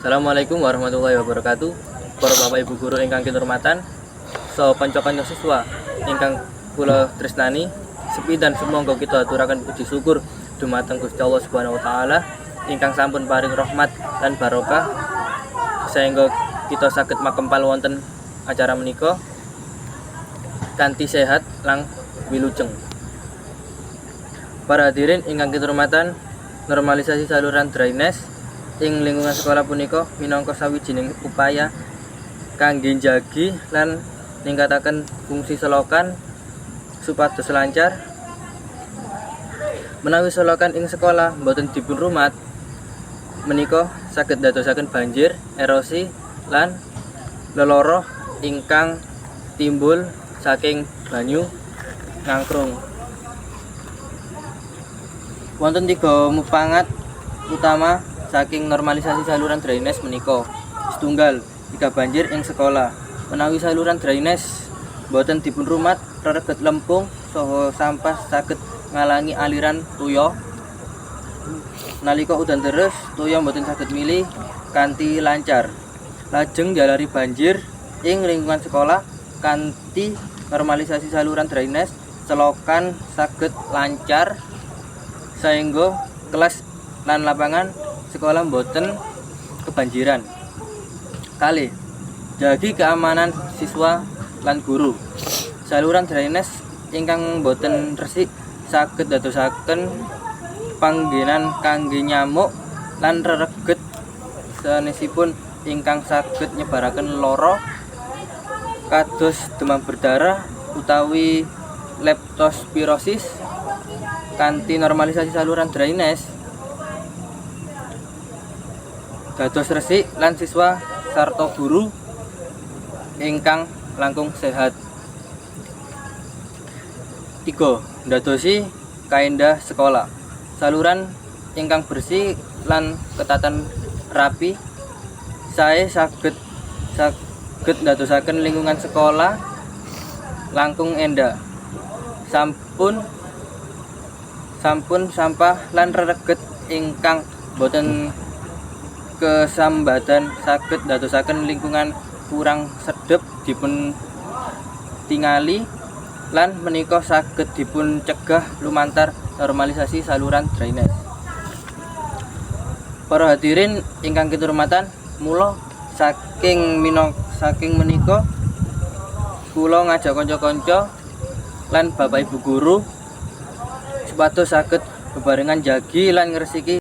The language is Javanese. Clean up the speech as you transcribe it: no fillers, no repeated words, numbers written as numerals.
Assalamualaikum warahmatullahi wabarakatuh. Para Bapak Ibu guru ingkang kinurmatan, kanca-kanca siswa ingkang kula tresnani, sepi dan sumangga kita aturaken puji syukur dumateng Gusti Allah Subhanahu wa taala ingkang sampun paring rahmat lan barokah sehingga kita saged makempal wonten acara menika kanthi sehat lang wilujeng. Para hadirin ingkang kinurmatan, normalisasi saluran drainase ing lingkungan sekolah punika minangka sawijining upaya kangge njagi lan ningkataken fungsi selokan supados lancar. Menawi selokan ing sekolah boten dipun rumat, menika saged dadosaken banjir, erosi lan leloroh ingkang timbul saking banyu ngangkrung. Wonten 3 mupangat utama saking normalisasi saluran drainase menika. Setunggal, jika banjir ing sekolah. Menawi saluran drainase boten dipun rumat, rereget lempung saha sampah saged ngalangi aliran tuya. Nalika udan deres, tuya boten saged milih kanthi lancar. Lajeng jalari banjir ing lingkungan sekolah kanthi normalisasi saluran drainase, selokan saged lancar sehingga kelas lan lapangan sekolah boten kebanjiran. Kali jagi keamanan siswa lan guru. Saluran drainase ingkang boten resik saged dadosaken panggenan kangge nyamuk lan rereget sanesipun ingkang saged nyebaraken lara kados demam berdarah utawi leptospirosis. Kanthi normalisasi saluran drainase dados resik lan siswa sarta guru ingkang langkung sehat. 3. Ndadosi kaendah sekolah. Saluran ingkang bersih lan ketatan rapi sae saged ndadosaken lingkungan sekolah langkung endah. Sampun sampah lan rereget ingkang boten kesambadan saged dadosaken lingkungan kurang sedep dipun tingali lan menika saged dipun cegah lumantar normalisasi saluran drainase. Para hadirin ingkang kinurmatan, mula saking menika kula ngajak kanca-kanca lan Bapak Ibu guru supados saged bebarengan jagi lan ngresiki